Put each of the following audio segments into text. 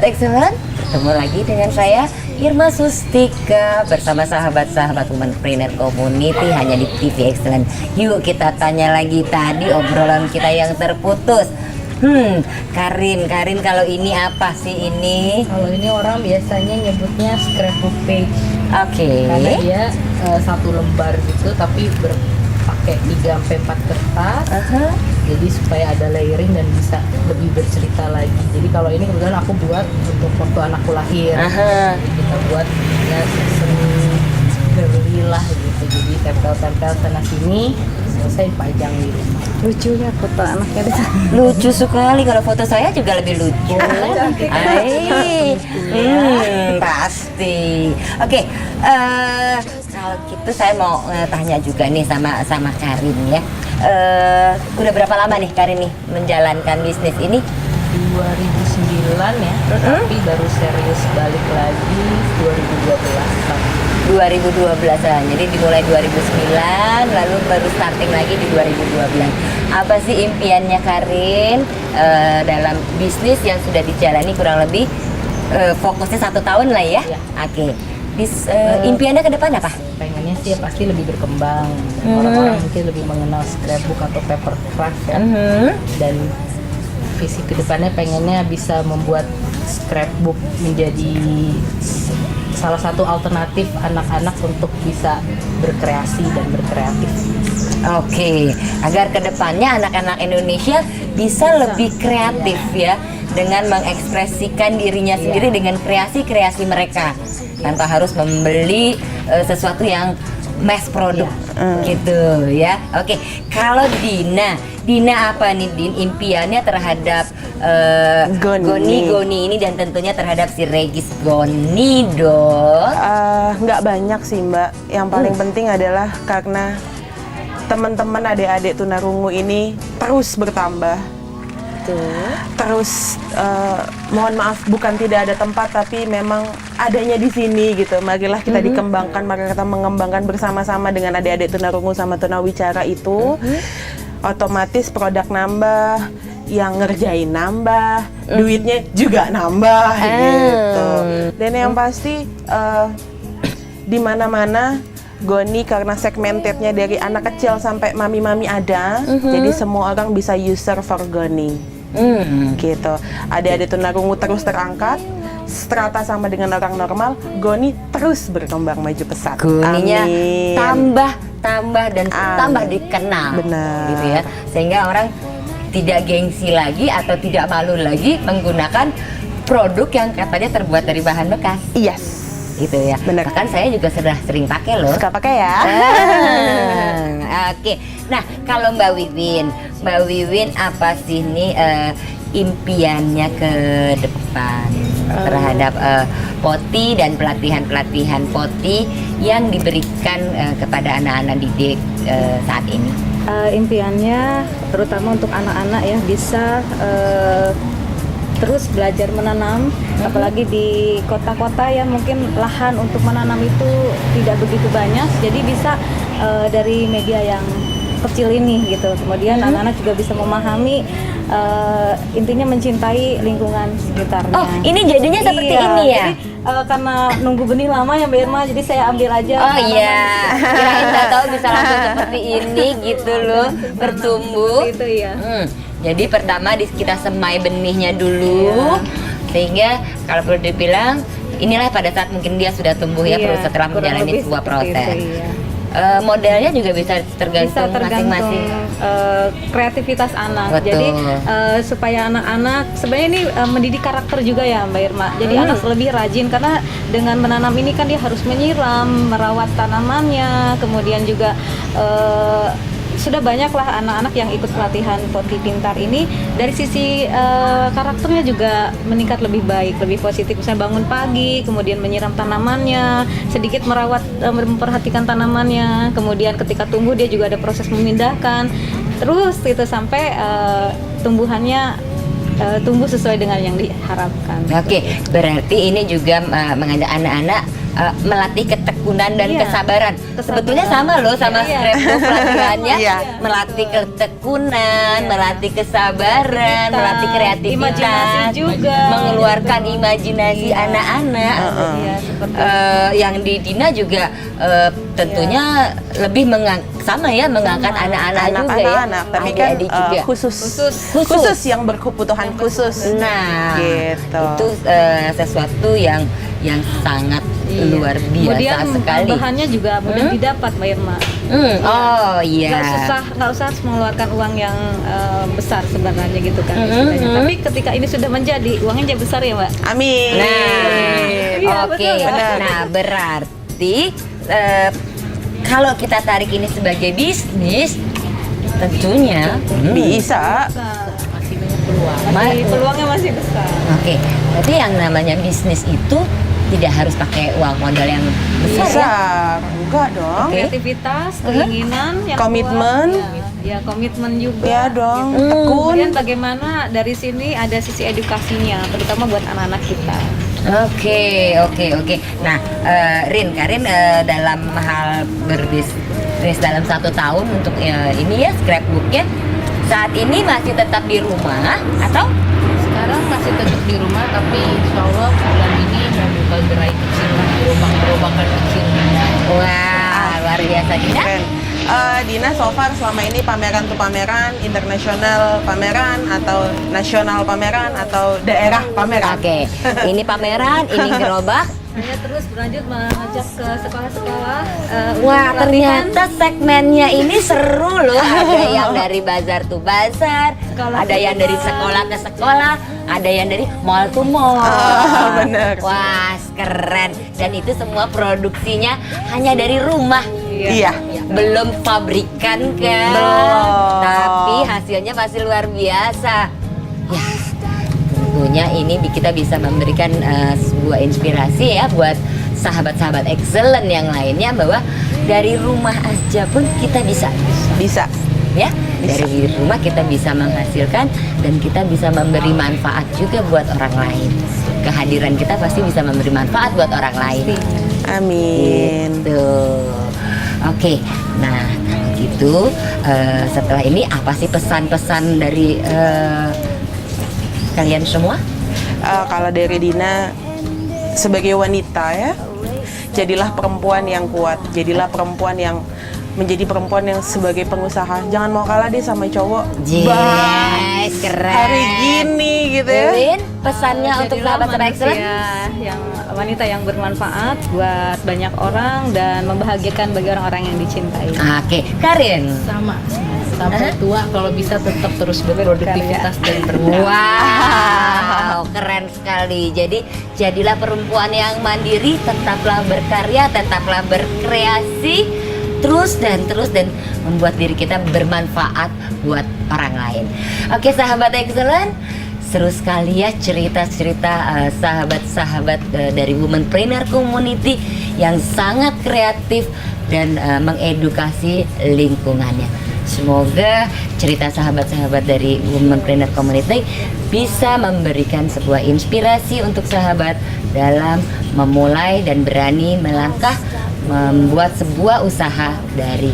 Excellent. Ketemu lagi dengan saya Irma Sustika bersama sahabat-sahabat Womanpreneur Community hanya di TV Excellent. Yuk kita tanya lagi tadi obrolan kita yang terputus. Karin kalau ini apa sih ini? Kalau ini orang biasanya nyebutnya scrapbook page. Oke. Karena dia satu lembar gitu tapi pakai 3-4 kertas. Jadi supaya ada layering dan bisa lebih bercerita lagi. Jadi kalau ini kebetulan aku buat untuk waktu anakku lahir. Jadi kita buat ya seni girly lah gitu. Jadi tempel-tempel sana sini, selesai pajang di rumah. Lucunya foto anaknya di sana. Lucu sekali, kalau foto saya juga lebih lucu. Pasti. Oke, kalau gitu saya mau tanya juga nih sama Karin ya. Udah berapa lama nih Karin nih menjalankan bisnis ini? 2009 ya, tapi baru serius balik lagi 2012-an. Jadi dimulai 2009 lalu baru starting lagi di 2012. Apa sih impiannya Karin dalam bisnis yang sudah dijalani kurang lebih fokusnya 1 tahun lah ya? Oke. Impiannya ke depan apa? Pengennya sih pasti lebih berkembang. Orang-orang mungkin lebih mengenal scrapbook atau paper craft ya. Dan visi kedepannya pengennya bisa membuat scrapbook menjadi salah satu alternatif anak-anak untuk bisa berkreasi dan berkreatif. Oke, agar kedepannya anak-anak Indonesia bisa lebih kreatif ya, dengan mengekspresikan dirinya sendiri dengan kreasi-kreasi mereka tanpa harus membeli sesuatu yang mass produk gitu ya. Oke, kalau Dina apa nih Din impiannya terhadap Goni ini dan tentunya terhadap si Regis Goni dong? Nggak banyak sih Mbak, yang paling penting adalah karena teman-teman adik-adik tunarungu ini terus bertambah. Terus mohon maaf bukan tidak ada tempat tapi memang adanya di sini gitu. Marilah kita dikembangkan, mari kita mengembangkan bersama-sama dengan adik-adik tunarungu sama tunawicara itu. Otomatis produk nambah, yang ngerjain nambah, duitnya juga nambah gitu. Dan yang pasti di mana-mana Goni karena segmentednya dari anak kecil sampai mami-mami ada, jadi semua orang bisa user for Goni. Gitu. Adik-adik tunarungu terus terangkat, strata sama dengan orang normal, Goni terus berkembang maju pesat. Goninya tambah dan tambah dikenal. Benar. Gitu ya. Sehingga orang tidak gengsi lagi atau tidak malu lagi menggunakan produk yang katanya terbuat dari bahan bekas. Yes. Gitu ya. Bener. Bahkan saya juga sudah sering pakai loh. Suka pakai ya. Oke. Nah, kalau Mbak Wiwin apa sih nih impiannya ke depan terhadap Poti dan pelatihan Poti yang diberikan kepada anak-anak didik saat ini? Impiannya terutama untuk anak-anak ya bisa terus belajar menanam, apalagi di kota-kota ya mungkin lahan untuk menanam itu tidak begitu banyak, jadi bisa dari media yang kecil ini gitu. Kemudian anak-anak juga bisa memahami intinya mencintai lingkungan sekitarnya. Oh, ini jadinya seperti ini ya? Jadi, karena nunggu benih lama ya Mbak Irma, jadi saya ambil aja. Oh iya, kirain nggak tahu bisa langsung seperti ini gitu loh, bertumbuh. Itu ya. Jadi pertama kita semai benihnya dulu, sehingga kalau perlu dibilang inilah pada saat mungkin dia sudah tumbuh ya, perlu setelah menjalani sebuah proses. Modelnya juga bisa tergantung masing-masing kreativitas anak. Betul. Jadi supaya anak-anak sebenarnya ini mendidik karakter juga ya Mbak Irma. Jadi anak lebih rajin karena dengan menanam ini kan dia harus menyiram, merawat tanamannya, kemudian juga sudah banyaklah anak-anak yang ikut pelatihan Poti Pintar ini dari sisi karakternya juga meningkat lebih baik, lebih positif. Misalnya bangun pagi, kemudian menyiram tanamannya, sedikit merawat, memperhatikan tanamannya, kemudian ketika tumbuh dia juga ada proses memindahkan, terus itu sampai tumbuhannya tumbuh sesuai dengan yang diharapkan. Oke, berarti ini juga mengajak anak-anak melatih ketekunan dan Iya, kesabaran. Sebetulnya sama loh sama Iya. scrapbook pelatihannya, Iya. melatih ketekunan, melatih kesabaran, melatih kreativitas, imajinasi juga, mengeluarkan imajinasi anak-anak. Iya, seperti Yang di Dina juga tentunya lebih mengangkat anak-anak juga ya, anak-anak, tapi kan adik-adik juga. khusus yang berkebutuhan khusus. Nah, Gitu. itu sesuatu yang sangat luar biasa Kemudian sekali. bahannya juga mudah didapat, Mbak Irma. Oh iya. Nggak usah harus mengeluarkan uang yang besar sebenarnya gitu kan istilahnya. Tapi ketika ini sudah menjadi, uangnya jadi besar ya, Mbak. Amin. Nah, Iya, oke. betul. Nah, berarti kalau kita tarik ini sebagai bisnis, tentunya Bisa. Masih banyak peluang. Peluangnya masih besar. Oke, berarti yang namanya bisnis itu tidak harus pakai uang modal yang besar Bisa. ya. Enggak dong. Oke. Kreativitas, keinginan, yang Komitmen. kuat, ya komitmen juga. Ya dong. Gitu. Tekun. Kemudian bagaimana dari sini ada sisi edukasinya, terutama buat anak-anak kita. Oke. Nah, Karin dalam hal berbisnis dalam 1 tahun untuk ini ya scrapbooknya, saat ini masih tetap di rumah atau? Sekarang masih tetap di rumah, tapi insya Allah bulan ini mau buka gerai kecil, gerobak-gerobakan kecil. Wah, luar biasa Dina. Keren. Dina so far selama ini pameran tuh pameran, internasional pameran atau nasional pameran atau daerah pameran. Oke, ini pameran, ini gerobak. Saya terus berlanjut mengajak ke sekolah-sekolah. Wah, untuk pelatihan. ternyata segmennya ini seru loh. Ada yang dari bazar to bazar, Sekolah ada to yang dari sekolah. sekolah ke sekolah, ada yang dari mall to mall. Bener. Wah, keren. Dan itu semua produksinya hanya dari rumah. Iya. Belum pabrikan kan, Belum. tapi hasilnya pasti luar biasa. Ya, tentunya ini kita bisa memberikan sebuah inspirasi ya buat sahabat-sahabat excellent yang lainnya, bahwa dari rumah aja pun kita bisa ya, dari rumah kita bisa menghasilkan dan kita bisa memberi manfaat juga buat orang lain. Kehadiran kita pasti bisa memberi manfaat buat orang lain. Amin. Gitu. Oke, nah kalau gitu setelah ini apa sih pesan-pesan dari kalian semua? Kalau dari Dina sebagai wanita ya, jadilah perempuan yang kuat, jadilah perempuan yang menjadi perempuan yang sebagai pengusaha. Jangan mau kalah deh sama cowok. Yes, keren. Hari gini gitu ya. Lin, pesannya untuk Jadilah sahabat-sahabat excellent. manusia yang wanita yang bermanfaat buat banyak orang dan membahagiakan bagi orang-orang yang dicintai. Oke, Karin. Sama sampai tua kalau bisa tetap terus berproduktivitas dan berkarya. Wow, keren sekali. Jadi jadilah perempuan yang mandiri, tetaplah berkarya, tetaplah berkreasi, terus dan membuat diri kita bermanfaat buat orang lain. Oke, sahabat excellent, seru sekali ya cerita-cerita sahabat-sahabat dari Womanpreneur Community yang sangat kreatif dan mengedukasi lingkungannya. Semoga cerita sahabat-sahabat dari Womanpreneur Community bisa memberikan sebuah inspirasi untuk sahabat dalam memulai dan berani melangkah membuat sebuah usaha dari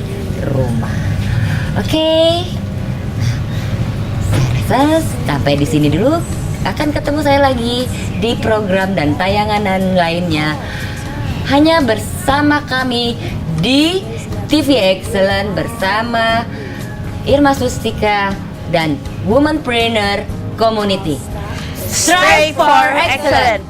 rumah. Oke. Saya rasa sampai di sini dulu. Akan ketemu saya lagi di program dan tayangan lainnya. Hanya bersama kami di TV Excellent bersama Irma Sustika dan Womanpreneur Community. Strive for excellence.